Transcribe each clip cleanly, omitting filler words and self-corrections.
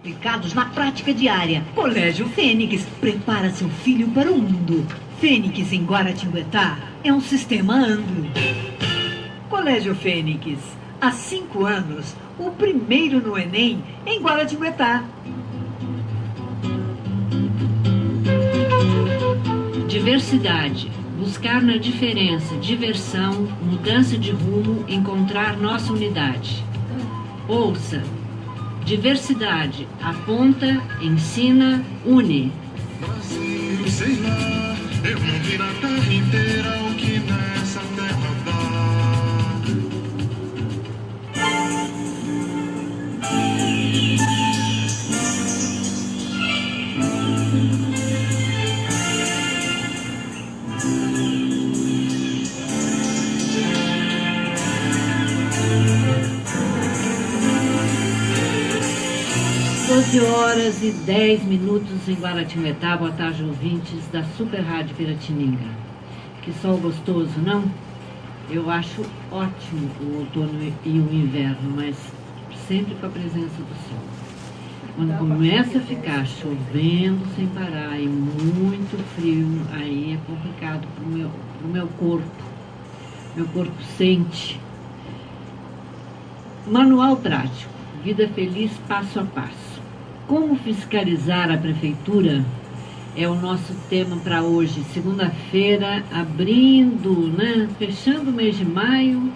Aplicados na prática diária. Colégio Fênix prepara seu filho para o mundo. Fênix em Guaratinguetá é um sistema Anglo. Colégio Fênix, há 5 anos, o primeiro no Enem em Guaratinguetá. Diversidade. Buscar na diferença, diversão, mudança de rumo, encontrar nossa unidade. Ouça. Diversidade. Aponta, ensina, une. Brasil, sei lá, eu não vi na terra inteira o que nessa terra dá. 12h10 em Guaratinguetá. Boa tarde, ouvintes da Super Rádio Piratininga. Que sol gostoso, não? Eu acho ótimo o outono e o inverno, mas sempre com a presença do sol. Quando começa a ficar chovendo sem parar e muito frio, aí é complicado pro meu corpo. Meu corpo sente. Manual prático. Vida feliz passo a passo. Como fiscalizar a prefeitura é o nosso tema para hoje, segunda-feira, fechando o mês de maio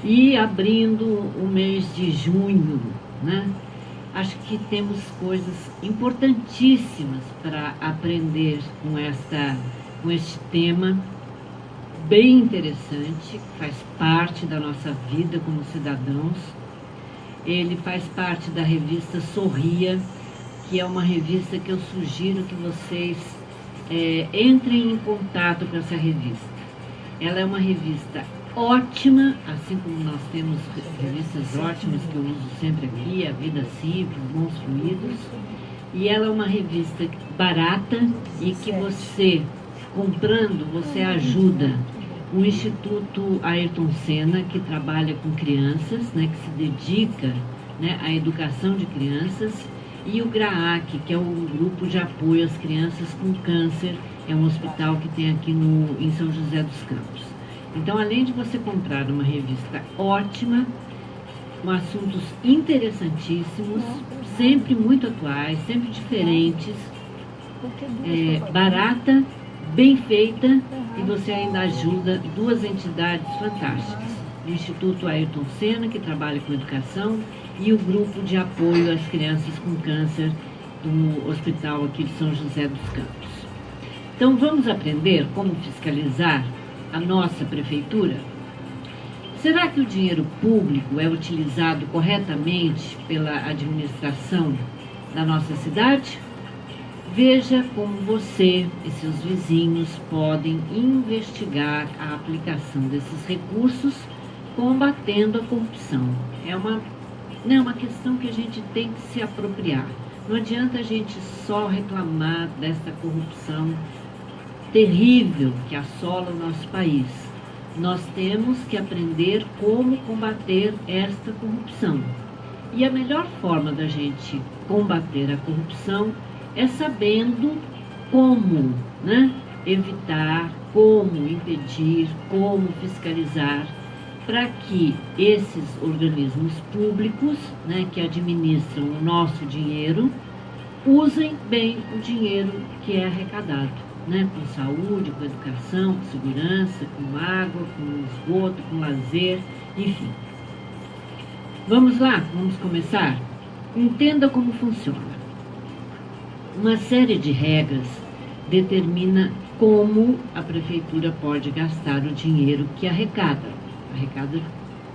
e abrindo o mês de junho, né? Acho que temos coisas importantíssimas para aprender com este tema bem interessante, que faz parte da nossa vida como cidadãos. Ele faz parte da revista Sorria, que é uma revista que eu sugiro que vocês entrem em contato com essa revista. Ela é uma revista ótima, assim como nós temos revistas ótimas que eu uso sempre aqui, A Vida Simples, Bons Fluidos. E ela é uma revista barata e que você, comprando, você ajuda o Instituto Ayrton Senna, que trabalha com crianças, né, que se dedica, né, à educação de crianças, e o GRAAC, que é um grupo de apoio às crianças com câncer, é um hospital que tem aqui em São José dos Campos. Então, além de você comprar uma revista ótima, com assuntos interessantíssimos, sempre muito atuais, sempre diferentes, barata, bem feita, e você ainda ajuda 2 entidades fantásticas. O Instituto Ayrton Senna, que trabalha com educação, e o grupo de apoio às crianças com câncer do hospital aqui de São José dos Campos. Então vamos aprender como fiscalizar a nossa prefeitura? Será que o dinheiro público é utilizado corretamente pela administração da nossa cidade? Veja como você e seus vizinhos podem investigar a aplicação desses recursos combatendo a corrupção. É uma questão que a gente tem que se apropriar. Não adianta a gente só reclamar dessa corrupção terrível que assola o nosso país. Nós temos que aprender como combater esta corrupção. E a melhor forma da gente combater a corrupção é sabendo como, né, evitar, como impedir, como fiscalizar, para que esses organismos públicos, né, que administram o nosso dinheiro, usem bem o dinheiro que é arrecadado, né, com saúde, com educação, com segurança, com água, com esgoto, com lazer, enfim. Vamos lá, vamos começar? Entenda como funciona. Uma série de regras determina como a prefeitura pode gastar o dinheiro que arrecada,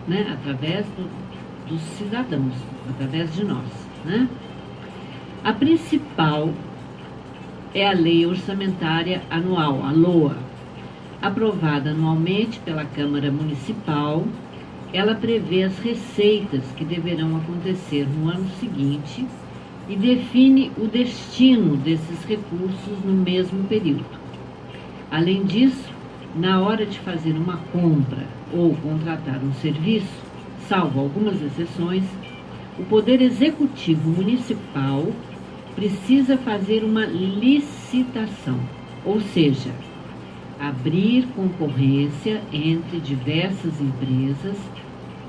né, através dos cidadãos, através de nós, né? A principal é a Lei Orçamentária Anual, a LOA, aprovada anualmente pela Câmara Municipal. Ela prevê as receitas que deverão acontecer no ano seguinte e define o destino desses recursos no mesmo período. Além disso, na hora de fazer uma compra ou contratar um serviço, salvo algumas exceções, o Poder Executivo Municipal precisa fazer uma licitação, ou seja, abrir concorrência entre diversas empresas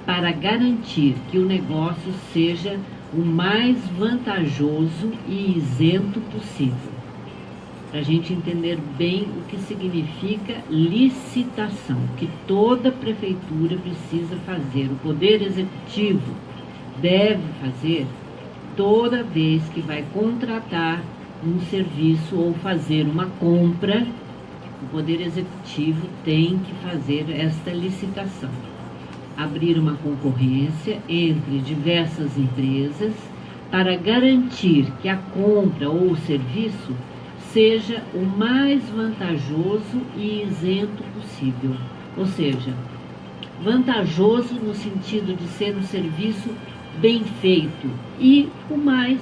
para garantir que o negócio seja o mais vantajoso e isento possível. Para a gente entender bem o que significa licitação, que toda prefeitura precisa fazer, o Poder Executivo deve fazer toda vez que vai contratar um serviço ou fazer uma compra. O Poder Executivo tem que fazer esta licitação. Abrir uma concorrência entre diversas empresas para garantir que a compra ou o serviço seja o mais vantajoso e isento possível. Ou seja, vantajoso no sentido de ser um serviço bem feito e o mais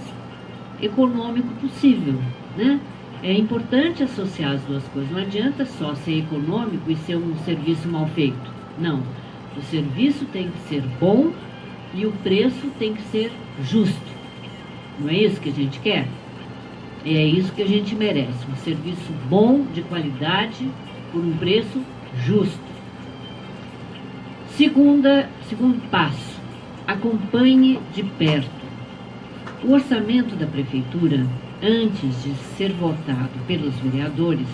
econômico possível, né? É importante associar as duas coisas. Não adianta só ser econômico e ser um serviço mal feito. Não. O serviço tem que ser bom e o preço tem que ser justo. Não é isso que a gente quer? É isso que a gente merece. Um serviço bom, de qualidade, por um preço justo. Segundo passo. Acompanhe de perto. O orçamento da prefeitura, antes de ser votado pelos vereadores,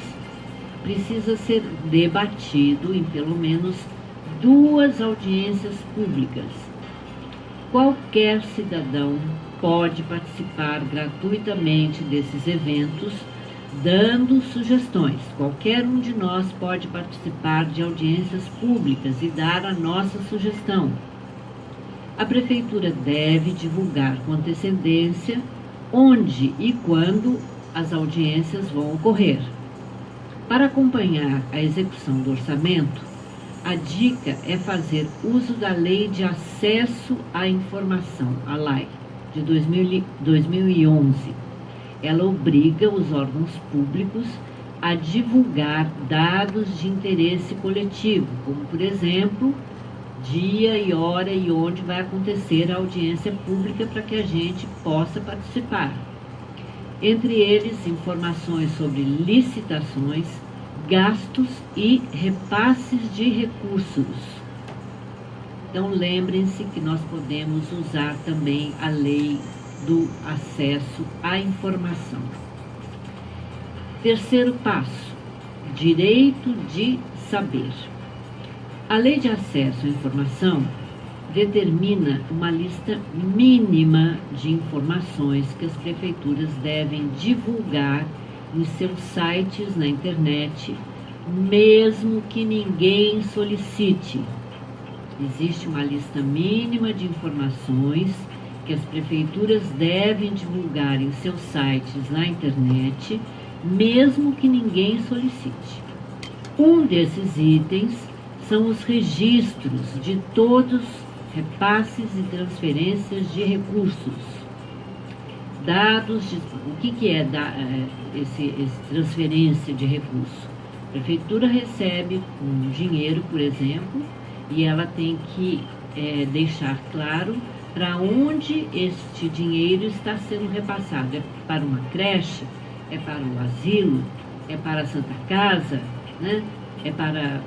precisa ser debatido em pelo menos 2 audiências públicas. Qualquer cidadão pode participar gratuitamente desses eventos, dando sugestões. Qualquer um de nós pode participar de audiências públicas e dar a nossa sugestão. A prefeitura deve divulgar com antecedência onde e quando as audiências vão ocorrer. Para acompanhar a execução do orçamento, a dica é fazer uso da Lei de Acesso à Informação, a LAI, de 2011. Ela obriga os órgãos públicos a divulgar dados de interesse coletivo, como, por exemplo, dia e hora e onde vai acontecer a audiência pública para que a gente possa participar. Entre eles, informações sobre licitações, gastos e repasses de recursos. Então, lembrem-se que nós podemos usar também a lei do acesso à informação. Terceiro passo, direito de saber. A Lei de Acesso à Informação determina uma lista mínima de informações que as prefeituras devem divulgar em seus sites na internet, mesmo que ninguém solicite. Existe uma lista mínima de informações que as prefeituras devem divulgar em seus sites na internet, mesmo que ninguém solicite. Um desses itens são os registros de todos repasses e transferências de recursos. Dados de... O que é esse transferência de recurso? A prefeitura recebe um dinheiro, por exemplo, e ela tem que deixar claro para onde este dinheiro está sendo repassado. É para uma creche? É para o asilo? É para a Santa Casa? Né? É para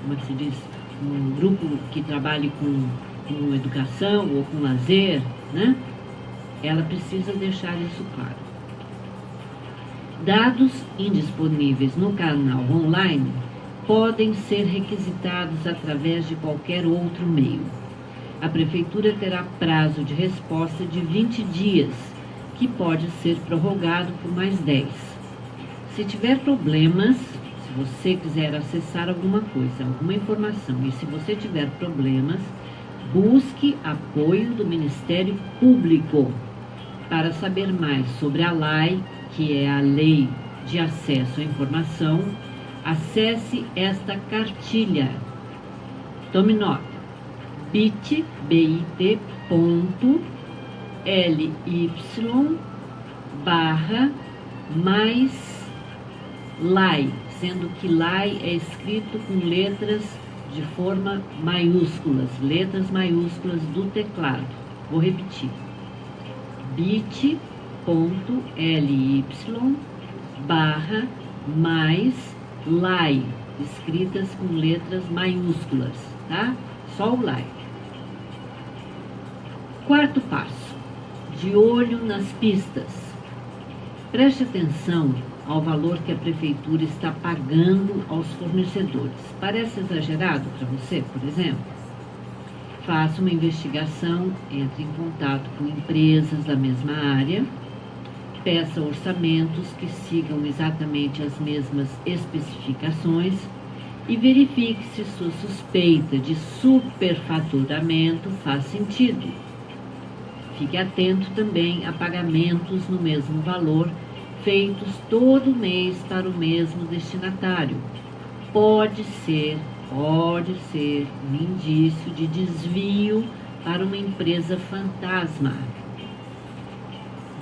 como se diz, um grupo que trabalhe com educação ou com lazer, né? Ela precisa deixar isso claro. Dados indisponíveis no canal online podem ser requisitados através de qualquer outro meio. A prefeitura terá prazo de resposta de 20 dias, que pode ser prorrogado por mais 10. Se tiver problemas, se você quiser acessar alguma coisa, alguma informação, e se você tiver problemas, busque apoio do Ministério Público. Para saber mais sobre a LAI, que é a Lei de Acesso à Informação, acesse esta cartilha. Tome nota: bit.ly/mais LAI, sendo que LAI é escrito com letras de forma maiúsculas, letras maiúsculas do teclado. Vou repetir. bit.ly/+ly, escritas com letras maiúsculas, tá? Só o ly. Quarto passo, de olho nas pistas. Preste atenção ao valor que a prefeitura está pagando aos fornecedores. Parece exagerado para você, por exemplo? Faça uma investigação, entre em contato com empresas da mesma área, peça orçamentos que sigam exatamente as mesmas especificações e verifique se sua suspeita de superfaturamento faz sentido. Fique atento também a pagamentos no mesmo valor, feitos todo mês para o mesmo destinatário. Pode ser um indício de desvio para uma empresa fantasma.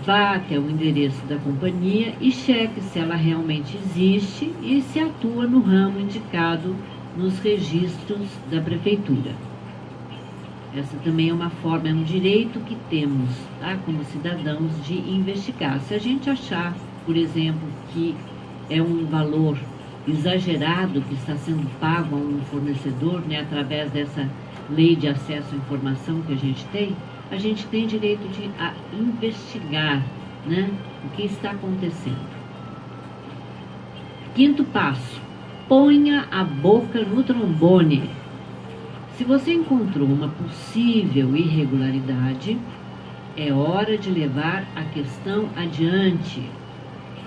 Vá até o endereço da companhia e cheque se ela realmente existe e se atua no ramo indicado nos registros da prefeitura. Essa também é uma forma, é um direito que temos, tá, como cidadãos, de investigar. Se a gente achar, por exemplo, que é um valor exagerado que está sendo pago a um fornecedor, né, através dessa lei de acesso à informação que a gente tem direito de investigar, né, o que está acontecendo. Quinto passo, ponha a boca no trombone. Se você encontrou uma possível irregularidade, é hora de levar a questão adiante.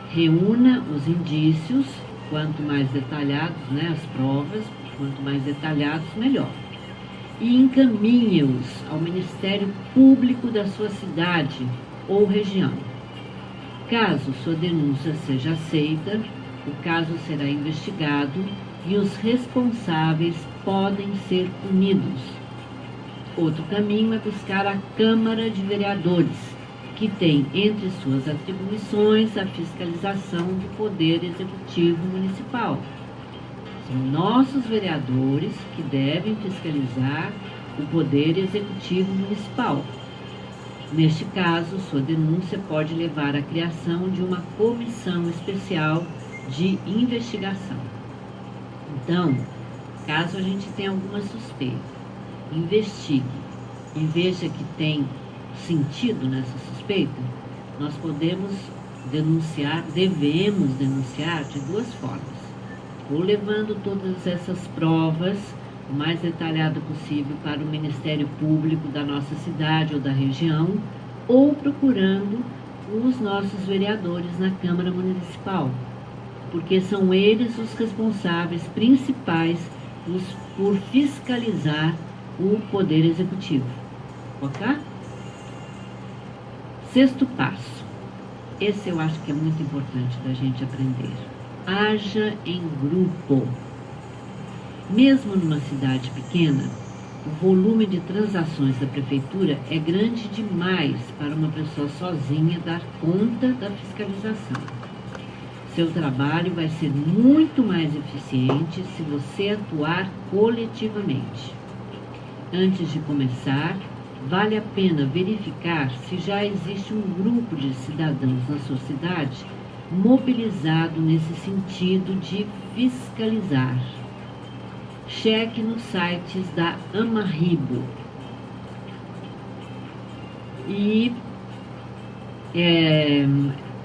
Reúna os indícios, quanto mais detalhados, né, as provas, quanto mais detalhados, melhor. E encaminhe-os ao Ministério Público da sua cidade ou região. Caso sua denúncia seja aceita, o caso será investigado e os responsáveis podem ser punidos. Outro caminho é buscar a Câmara de Vereadores, que tem entre suas atribuições a fiscalização do Poder Executivo Municipal. São nossos vereadores que devem fiscalizar o Poder Executivo Municipal. Neste caso, sua denúncia pode levar à criação de uma comissão especial de investigação. Então, caso a gente tenha alguma suspeita, investigue e veja que tem sentido nessa suspeita, nós podemos denunciar, devemos denunciar de duas formas. Ou levando todas essas provas o mais detalhado possível para o Ministério Público da nossa cidade ou da região, ou procurando os nossos vereadores na Câmara Municipal, porque são eles os responsáveis principais por fiscalizar o Poder Executivo. Ok? Sexto passo. Esse eu acho que é muito importante da gente aprender. Haja em grupo. Mesmo numa cidade pequena, o volume de transações da prefeitura é grande demais para uma pessoa sozinha dar conta da fiscalização. Seu trabalho vai ser muito mais eficiente se você atuar coletivamente. Antes de começar, vale a pena verificar se já existe um grupo de cidadãos na sua cidade mobilizado nesse sentido de fiscalizar. Cheque nos sites da Amarribo. E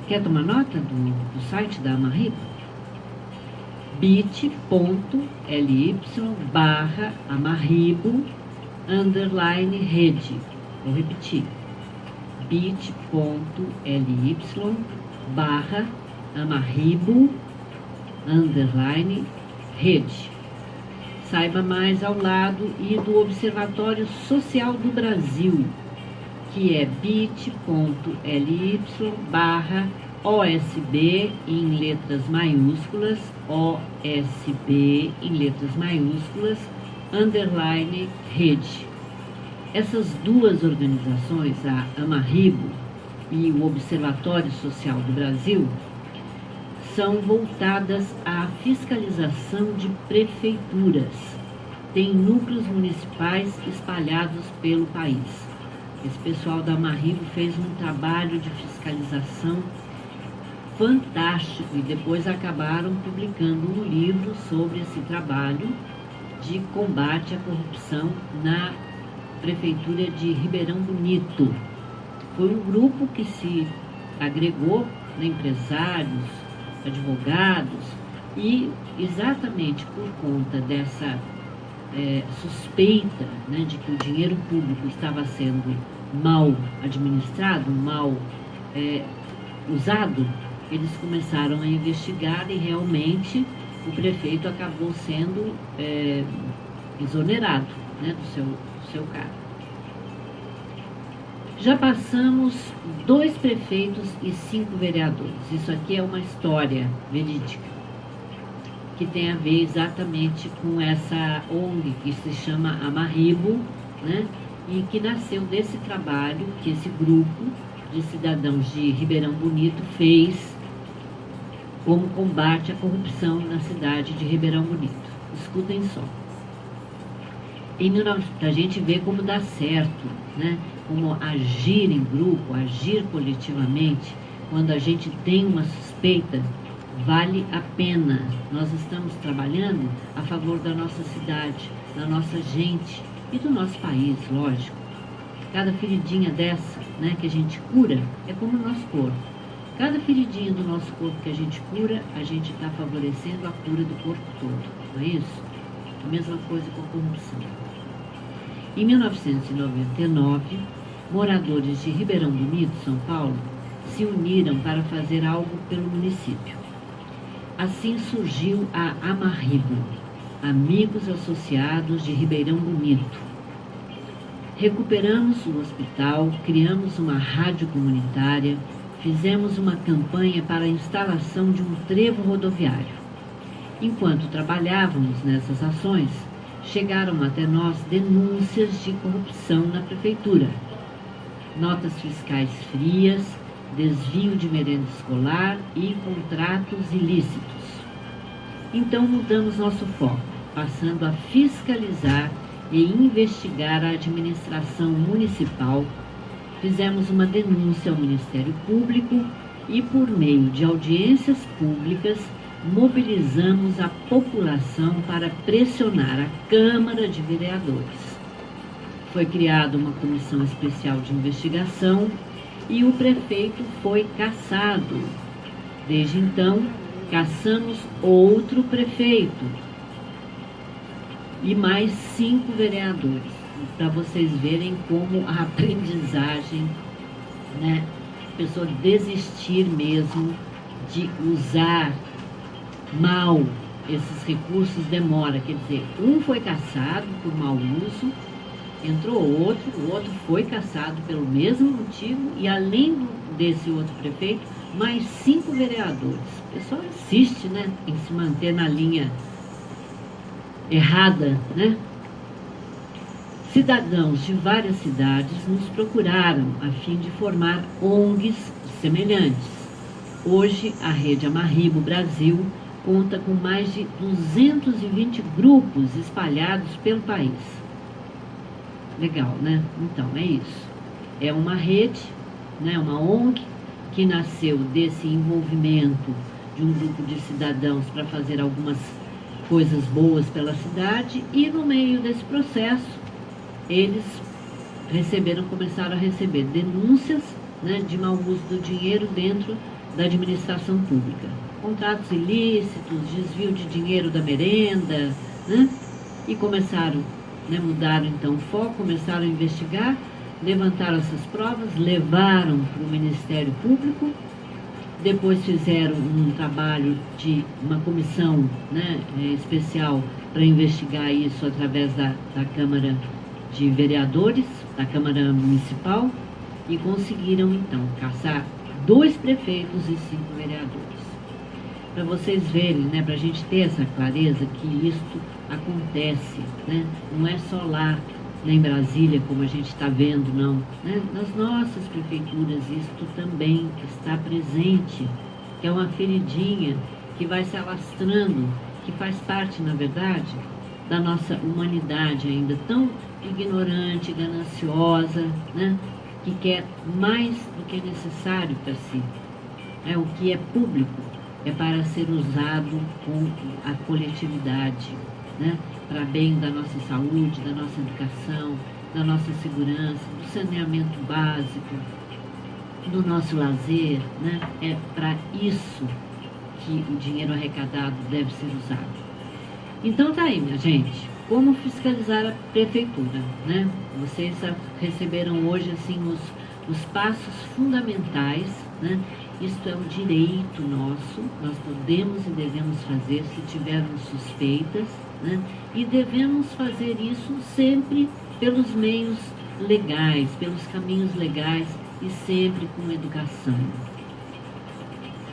quer tomar nota do site da Amarribo? bit.ly/Amarribo_rede. Vou repetir. bit.ly/Amarribo_rede. Saiba mais ao lado e do Observatório Social do Brasil, que é bit.ly/OSB em letras maiúsculas, OSB em letras maiúsculas, _rede. Essas duas organizações, a Amarribo e o Observatório Social do Brasil, são voltadas à fiscalização de prefeituras. tem núcleos municipais espalhados pelo país. Esse pessoal da Amarribo fez um trabalho de fiscalização fantástico e depois acabaram publicando um livro sobre esse trabalho de combate à corrupção na Prefeitura de Ribeirão Bonito. Foi um grupo que se agregou, né, empresários, advogados, e exatamente por conta dessa suspeita, né, de que o dinheiro público estava sendo mal administrado, mal usado, eles começaram a investigar e realmente o prefeito acabou sendo exonerado, né, do seu cargo. Já passamos 2 prefeitos e 5 vereadores. Isso aqui é uma história verídica, que tem a ver exatamente com essa ONG que se chama Amarribo, né? E que nasceu desse trabalho que esse grupo de cidadãos de Ribeirão Bonito fez como combate à corrupção na cidade de Ribeirão Bonito. Escutem só. A gente vê como dá certo, né? Como agir em grupo, agir coletivamente, quando a gente tem uma suspeita, vale a pena. Nós estamos trabalhando a favor da nossa cidade, da nossa gente e do nosso país, lógico. Cada feridinha dessa, né, que a gente cura, é como o nosso corpo. Cada feridinha do nosso corpo que a gente cura, a gente está favorecendo a cura do corpo todo, não é isso? A mesma coisa com a corrupção. Em 1999, moradores de Ribeirão Bonito, São Paulo, se uniram para fazer algo pelo município. Assim surgiu a Amarribo, Amigos Associados de Ribeirão Bonito. Recuperamos o hospital, criamos uma rádio comunitária, fizemos uma campanha para a instalação de um trevo rodoviário. Enquanto trabalhávamos nessas ações, chegaram até nós denúncias de corrupção na prefeitura. Notas fiscais frias, desvio de merenda escolar e contratos ilícitos. Então mudamos nosso foco, passando a fiscalizar e investigar a administração municipal. Fizemos uma denúncia ao Ministério Público e, por meio de audiências públicas, mobilizamos a população para pressionar a Câmara de Vereadores. Foi criada uma comissão especial de investigação e o prefeito foi cassado. Desde então, cassamos outro prefeito e mais 5 vereadores, para vocês verem como a aprendizagem, né, a pessoa desistir mesmo de usar mal esses recursos demora. Quer dizer, um foi cassado por mau uso, entrou outro, o outro foi cassado pelo mesmo motivo e além desse outro prefeito, mais 5 vereadores. O pessoal insiste, né, em se manter na linha errada, né? Cidadãos de várias cidades nos procuraram a fim de formar ONGs semelhantes. Hoje, a Rede Amarribo Brasil conta com mais de 220 grupos espalhados pelo país. Legal, né? Então, é isso. É uma rede, né, uma ONG, que nasceu desse envolvimento de um grupo de cidadãos para fazer algumas coisas boas pela cidade e, no meio desse processo, eles começaram a receber denúncias, né, de mau uso do dinheiro dentro da administração pública. Contratos ilícitos, desvio de dinheiro da merenda, né? E começaram, né, mudaram então o foco, começaram a investigar, levantaram essas provas, levaram para o Ministério Público, depois fizeram um trabalho de uma comissão, né, especial para investigar isso através da Câmara de Vereadores, da Câmara Municipal, e conseguiram então caçar 2 prefeitos e 5 vereadores. Para vocês verem, né, para a gente ter essa clareza que isto acontece, né, não é só lá, né, em Brasília, como a gente está vendo, não. Né? Nas nossas prefeituras isto também está presente, que é uma feridinha que vai se alastrando, que faz parte, na verdade, da nossa humanidade ainda tão ignorante, gananciosa, né? Que quer mais do que é necessário para si. O que é público é para ser usado com a coletividade, né? Para bem da nossa saúde, da nossa educação, da nossa segurança, do saneamento básico, do nosso lazer, né? É para isso que o dinheiro arrecadado deve ser usado. Então tá aí, minha gente, como fiscalizar a prefeitura, né? Vocês receberam hoje assim os passos fundamentais, né? Isto é um direito nosso, nós podemos e devemos fazer se tivermos suspeitas, né? E devemos fazer isso sempre pelos meios legais, pelos caminhos legais e sempre com educação.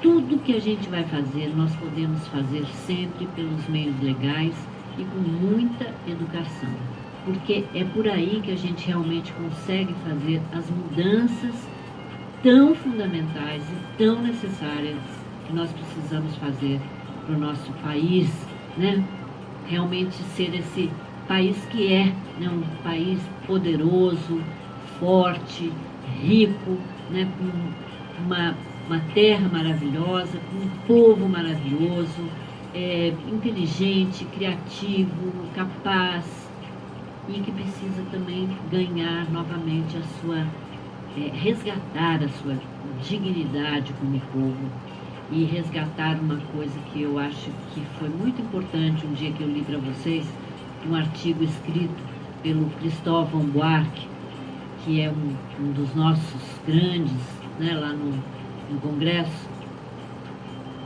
Tudo que a gente vai fazer, nós podemos fazer sempre pelos meios legais e com muita educação, porque é por aí que a gente realmente consegue fazer as mudanças tão fundamentais e tão necessárias que nós precisamos fazer para o nosso país, né? Realmente ser esse país que é, né? Um país poderoso, forte, rico, né? Com uma terra maravilhosa, com um povo maravilhoso, inteligente, criativo, capaz e que precisa também ganhar novamente a sua, resgatar a sua dignidade como povo e resgatar uma coisa que eu acho que foi muito importante um dia que eu li para vocês, um artigo escrito pelo Cristóvão Buarque, que é um dos nossos grandes, né, lá no Congresso,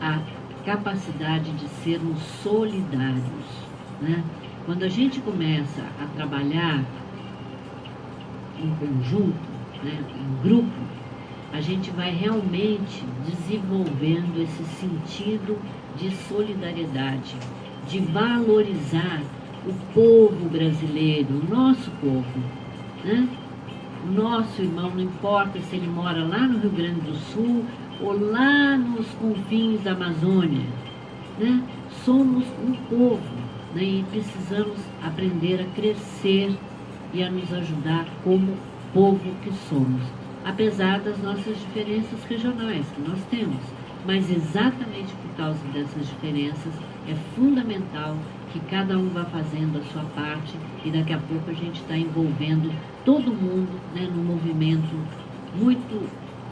a capacidade de sermos solidários, né? Quando a gente começa a trabalhar em conjunto, né, em grupo, a gente vai realmente desenvolvendo esse sentido de solidariedade, de valorizar o povo brasileiro, o nosso povo, né? O nosso irmão, não importa se ele mora lá no Rio Grande do Sul ou lá nos confins da Amazônia, né? Somos um povo, né? E precisamos aprender a crescer e a nos ajudar como povo que somos, apesar das nossas diferenças regionais que nós temos. Mas exatamente por causa dessas diferenças é fundamental que cada um vá fazendo a sua parte e daqui a pouco a gente está envolvendo todo mundo, né, num movimento muito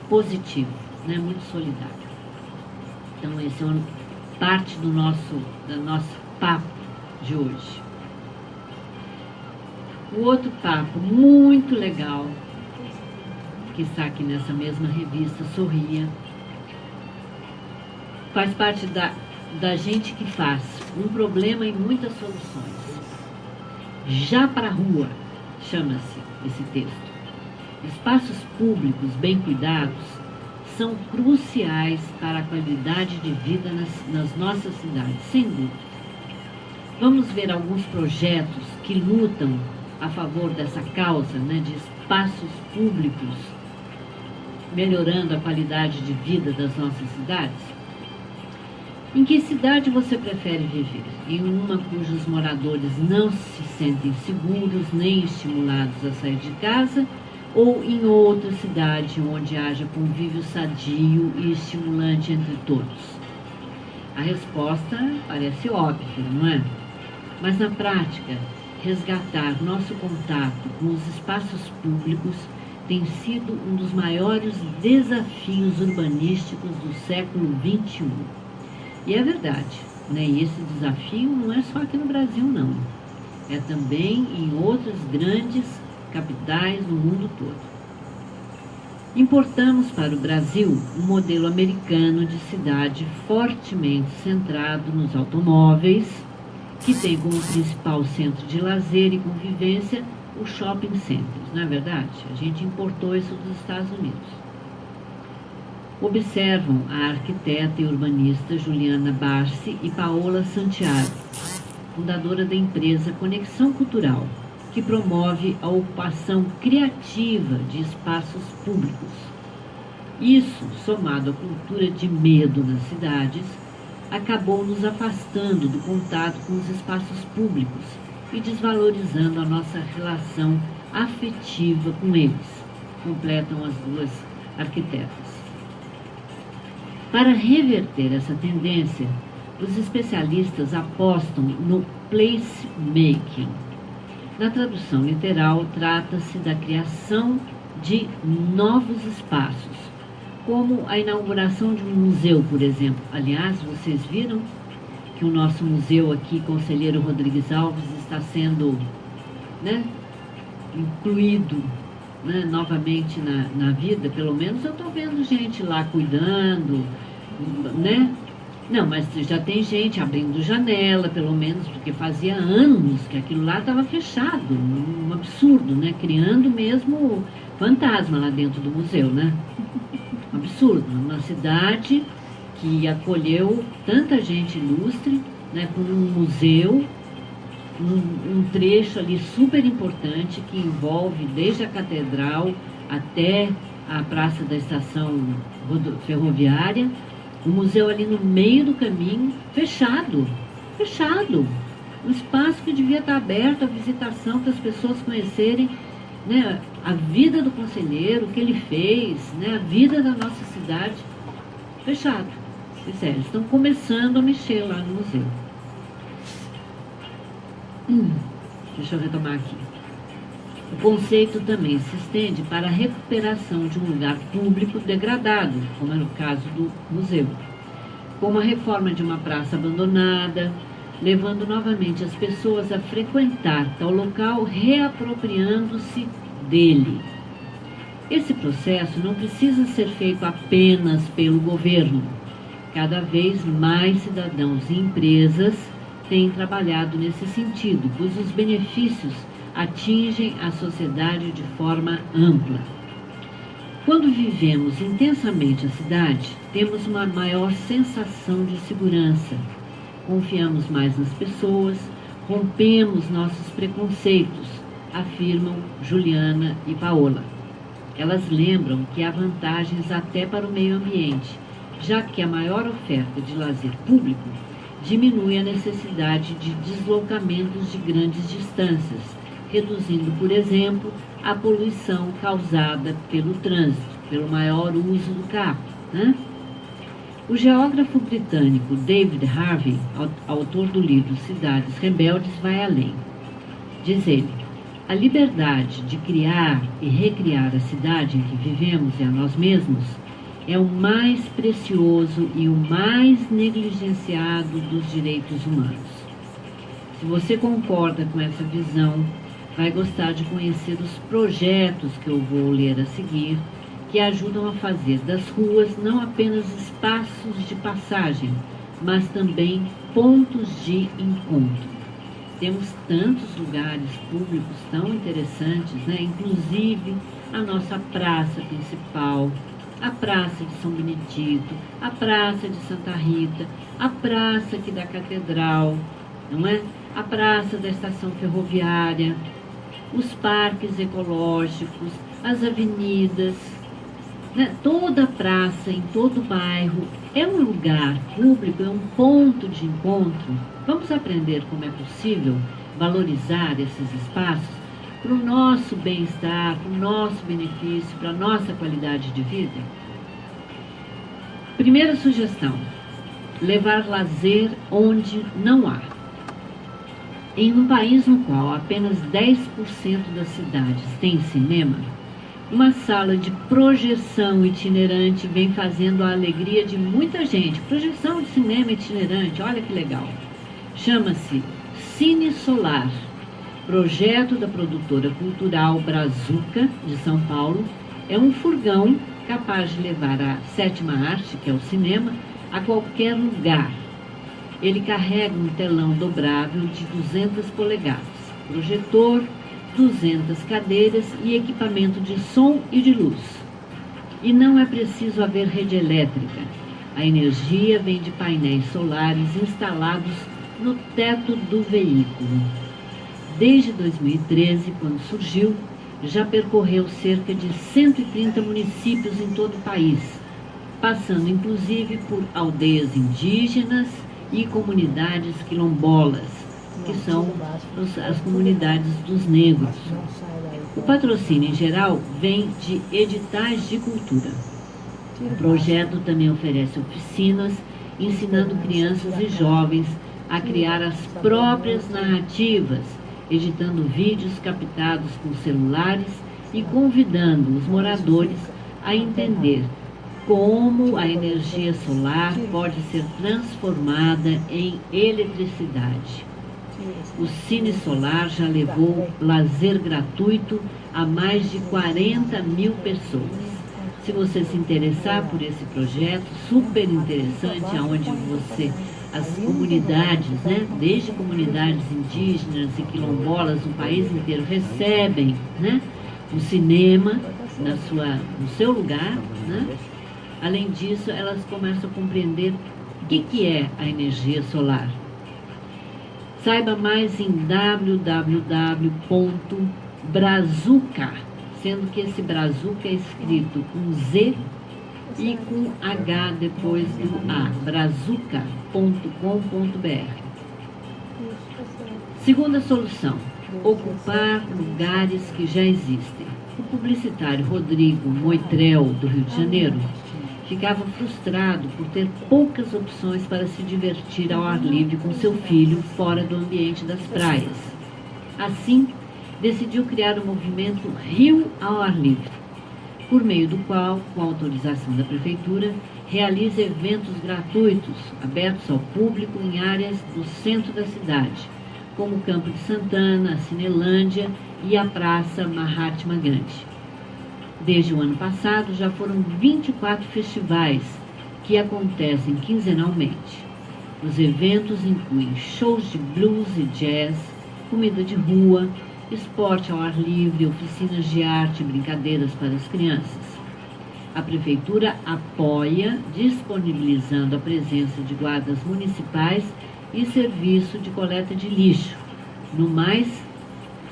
positivo, né, muito solidário. Então esse é parte do nosso papo de hoje. O outro papo muito legal que está aqui nessa mesma revista, Sorria, faz parte da gente que faz um problema e muitas soluções. Já para a rua, chama-se esse texto. Espaços públicos bem cuidados são cruciais para a qualidade de vida nas nossas cidades, sem dúvida. Vamos ver alguns projetos que lutam a favor dessa causa, né, de espaços públicos, melhorando a qualidade de vida das nossas cidades. Em que cidade você prefere viver? Em uma cujos moradores não se sentem seguros nem estimulados a sair de casa, ou em outra cidade onde haja convívio sadio e estimulante entre todos? A resposta parece óbvia, não é? Mas na prática, resgatar nosso contato com os espaços públicos tem sido um dos maiores desafios urbanísticos do século XXI. E é verdade, né? E esse desafio não é só aqui no Brasil, não. É também em outras grandes capitais no mundo todo. Importamos para o Brasil um modelo americano de cidade fortemente centrado nos automóveis, que tem como principal centro de lazer e convivência os shopping centers, não é verdade? A gente importou isso dos Estados Unidos. Observam a arquiteta e urbanista Juliana Barsi e Paola Santiago, fundadora da empresa Conexão Cultural, que promove a ocupação criativa de espaços públicos. Isso, somado à cultura de medo nas cidades, acabou nos afastando do contato com os espaços públicos e desvalorizando a nossa relação afetiva com eles, completam as duas arquitetas. Para reverter essa tendência, os especialistas apostam no placemaking. Na tradução literal, trata-se da criação de novos espaços, como a inauguração de um museu, por exemplo. Aliás, vocês viram que o nosso museu aqui, Conselheiro Rodrigues Alves, está sendo, né, incluído, né, novamente na vida. Pelo menos eu estou vendo gente lá cuidando, né? Não, mas já tem gente abrindo janela, pelo menos, porque fazia anos que aquilo lá estava fechado, um absurdo, né? Criando mesmo fantasma lá dentro do museu, né? Um absurdo, uma cidade que acolheu tanta gente ilustre, né? Com um museu, um trecho ali super importante que envolve desde a catedral até a praça da estação ferroviária. O museu ali no meio do caminho, fechado. Um espaço que devia estar aberto à visitação, para as pessoas conhecerem, né, a vida do conselheiro, o que ele fez, né, a vida da nossa cidade. Fechado. Pois é, eles estão começando a mexer lá no museu. Deixa eu retomar aqui. O conceito também se estende para a recuperação de um lugar público degradado, como é no caso do museu, como a reforma de uma praça abandonada, levando novamente as pessoas a frequentar tal local, reapropriando-se dele. Esse processo não precisa ser feito apenas pelo governo. Cada vez mais cidadãos e empresas têm trabalhado nesse sentido, pois os benefícios atingem a sociedade de forma ampla. Quando vivemos intensamente a cidade, temos uma maior sensação de segurança, confiamos mais nas pessoas, rompemos nossos preconceitos, afirmam Juliana e Paola. Elas lembram que há vantagens até para o meio ambiente, já que a maior oferta de lazer público diminui a necessidade de deslocamentos de grandes distâncias, reduzindo, por exemplo, a poluição causada pelo trânsito, pelo maior uso do carro, né? O geógrafo britânico David Harvey, autor do livro Cidades Rebeldes, vai além. Diz ele: a liberdade de criar e recriar a cidade em que vivemos e a nós mesmos é o mais precioso e o mais negligenciado dos direitos humanos. Se você concorda com essa visão, vai gostar de conhecer os projetos que eu vou ler a seguir, que ajudam a fazer das ruas não apenas espaços de passagem, mas também pontos de encontro. Temos tantos lugares públicos tão interessantes, né? Inclusive a nossa praça principal, a Praça de São Benedito, a Praça de Santa Rita, a Praça aqui da Catedral, não é? A Praça da Estação Ferroviária, os parques ecológicos, as avenidas, né? Toda a praça, em todo o bairro, é um lugar público, é um ponto de encontro. Vamos aprender como é possível valorizar esses espaços para o nosso bem-estar, para o nosso benefício, para a nossa qualidade de vida? Primeira sugestão: levar lazer onde não há. Em um país no qual apenas 10% das cidades têm cinema, uma sala de projeção itinerante vem fazendo a alegria de muita gente. Projeção de cinema itinerante, olha que legal. Chama-se Cine Solar, projeto da produtora cultural Brazuca, de São Paulo. É um furgão capaz de levar a sétima arte, que é o cinema, a qualquer lugar. Ele carrega um telão dobrável de 200 polegadas, projetor, 200 cadeiras e equipamento de som e de luz. E não é preciso haver rede elétrica. A energia vem de painéis solares instalados no teto do veículo. Desde 2013, quando surgiu, já percorreu cerca de 130 municípios em todo o país, passando inclusive por aldeias indígenas e comunidades quilombolas, que são as comunidades dos negros. O patrocínio, em geral, vem de editais de cultura. O projeto também oferece oficinas, ensinando crianças e jovens a criar as próprias narrativas, editando vídeos captados com celulares e convidando os moradores a entender como a energia solar pode ser transformada em eletricidade. O Cine Solar já levou lazer gratuito a mais de 40 mil pessoas. Se você se interessar por esse projeto, super interessante, onde as comunidades, né, desde comunidades indígenas e quilombolas no país inteiro recebem, né, o cinema no seu lugar, né? Além disso, elas começam a compreender o que é a energia solar. Saiba mais em www.brazuca, sendo que esse Brazuca é escrito com Z e com H depois do A, brazuca.com.br. Segunda solução, ocupar lugares que já existem. O publicitário Rodrigo Moitrel, do Rio de Janeiro, ficava frustrado por ter poucas opções para se divertir ao ar livre com seu filho fora do ambiente das praias. Assim, decidiu criar o movimento Rio ao Ar Livre, por meio do qual, com autorização da Prefeitura, realiza eventos gratuitos, abertos ao público em áreas do centro da cidade, como o Campo de Santana, a Cinelândia e a Praça Mahatma Gandhi. Desde o ano passado, já foram 24 festivais que acontecem quinzenalmente. Os eventos incluem shows de blues e jazz, comida de rua, esporte ao ar livre, oficinas de arte e brincadeiras para as crianças. A Prefeitura apoia, disponibilizando a presença de guardas municipais e serviço de coleta de lixo. No mais,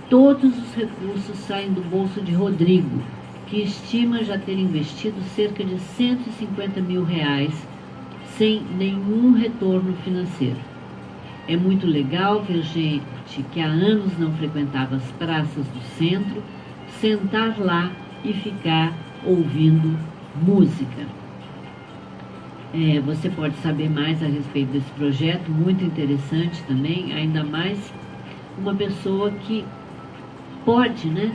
todos os recursos saem do bolso de Rodrigo, que estima já ter investido cerca de R$150 mil sem nenhum retorno financeiro. É muito legal ver gente que há anos não frequentava as praças do centro, sentar lá e ficar ouvindo música. Você pode saber mais a respeito desse projeto, muito interessante também, ainda mais uma pessoa que pode, né,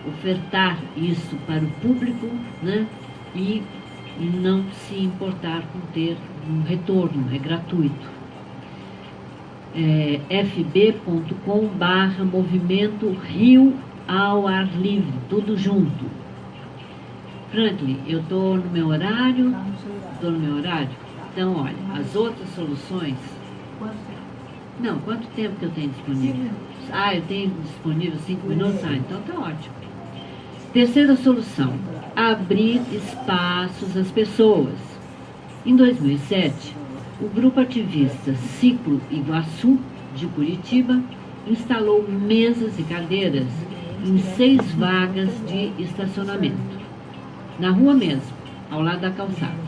ofertar isso para o público, né, e não se importar com ter um retorno, é gratuito. fb.com/movimento Rio ao Ar Livre, tudo junto. Franklin, eu estou no meu horário? Estou no meu horário? Então, olha, as outras soluções... Não, quanto tempo que eu tenho disponível? Eu tenho disponível 5 minutos? Então tá ótimo. Terceira solução, abrir espaços às pessoas. Em 2007, o grupo ativista Ciclo Iguaçu, de Curitiba, instalou mesas e cadeiras em 6 vagas de estacionamento, na rua mesmo, ao lado da calçada.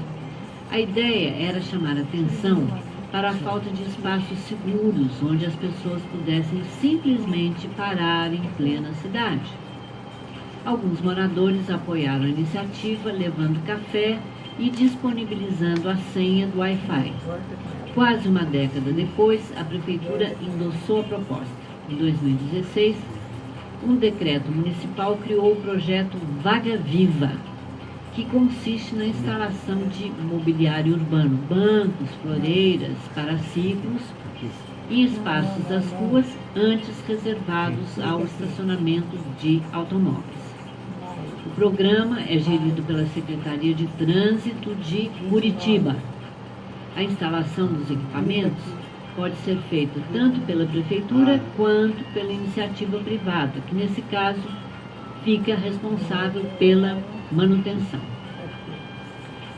A ideia era chamar atenção para a falta de espaços seguros, onde as pessoas pudessem simplesmente parar em plena cidade. Alguns moradores apoiaram a iniciativa, levando café e disponibilizando a senha do Wi-Fi. Quase uma década depois, a Prefeitura endossou a proposta. Em 2016, um decreto municipal criou o projeto Vaga Viva, que consiste na instalação de mobiliário urbano, bancos, floreiras, paraciclos e espaços das ruas antes reservados ao estacionamento de automóveis. O programa é gerido pela Secretaria de Trânsito de Curitiba. A instalação dos equipamentos pode ser feita tanto pela Prefeitura quanto pela iniciativa privada, que nesse caso fica responsável pela manutenção.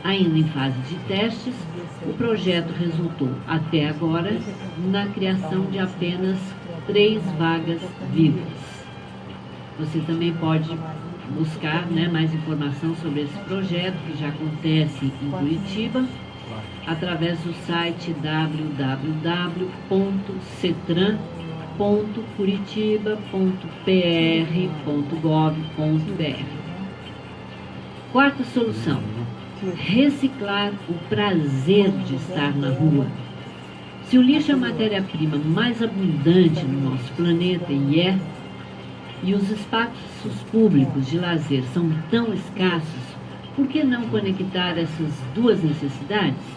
Ainda em fase de testes, o projeto resultou, até agora, na criação de apenas 3 vagas vivas. Você também pode buscar, né, mais informação sobre esse projeto, que já acontece em Curitiba, através do site www.cetran.curitiba.pr.gov.br. Quarta solução: reciclar o prazer de estar na rua. Se o lixo é a matéria-prima mais abundante no nosso planeta, e os espaços públicos de lazer são tão escassos, por que não conectar essas duas necessidades?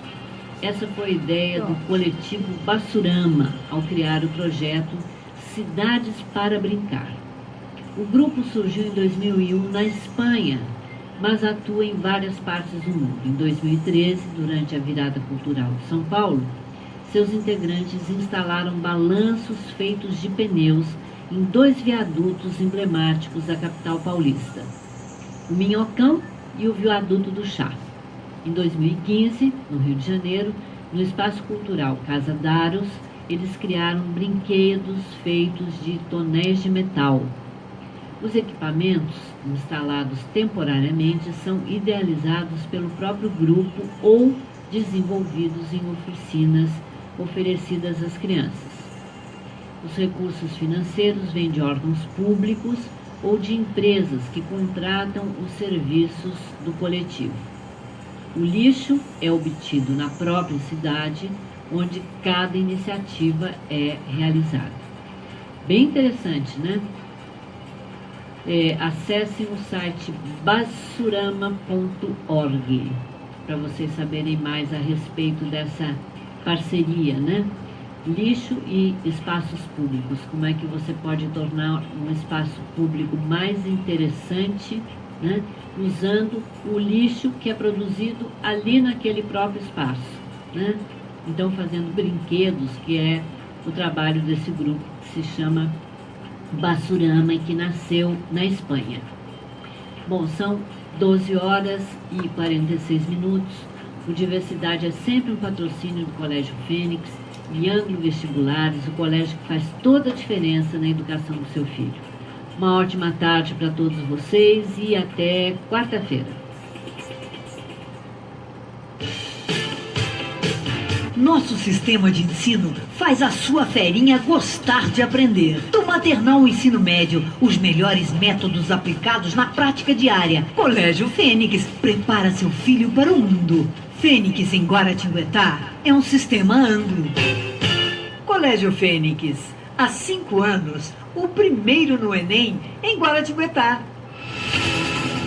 Essa foi a ideia do coletivo Bassurama ao criar o projeto Cidades para Brincar. O grupo surgiu em 2001 na Espanha, mas atua em várias partes do mundo. Em 2013, durante a Virada Cultural de São Paulo, seus integrantes instalaram balanços feitos de pneus em 2 viadutos emblemáticos da capital paulista, o Minhocão e o Viaduto do Chá. Em 2015, no Rio de Janeiro, no Espaço Cultural Casa Daros, eles criaram brinquedos feitos de tonéis de metal. Os equipamentos, instalados temporariamente, são idealizados pelo próprio grupo ou desenvolvidos em oficinas oferecidas às crianças. Os recursos financeiros vêm de órgãos públicos ou de empresas que contratam os serviços do coletivo. O lixo é obtido na própria cidade, onde cada iniciativa é realizada. Bem interessante, né? Acessem o site bassurama.org para vocês saberem mais a respeito dessa parceria, né? Lixo e espaços públicos. Como é que você pode tornar um espaço público mais interessante, né? Usando o lixo que é produzido ali naquele próprio espaço, né? Então, fazendo brinquedos, que é o trabalho desse grupo que se chama Bassurama e que nasceu na Espanha. Bom, são 12h46. O Diversidade é sempre um patrocínio do Colégio Fênix e Ângulo Vestibulares, o colégio que faz toda a diferença na educação do seu filho. Uma ótima tarde para todos vocês e até quarta-feira. Nosso sistema de ensino faz a sua ferinha gostar de aprender. Do maternal ao ensino médio, os melhores métodos aplicados na prática diária. Colégio Fênix prepara seu filho para o mundo. Fênix em Guaratinguetá é um sistema Anglo. Colégio Fênix, há 5 anos, o primeiro no Enem em Guaratinguetá.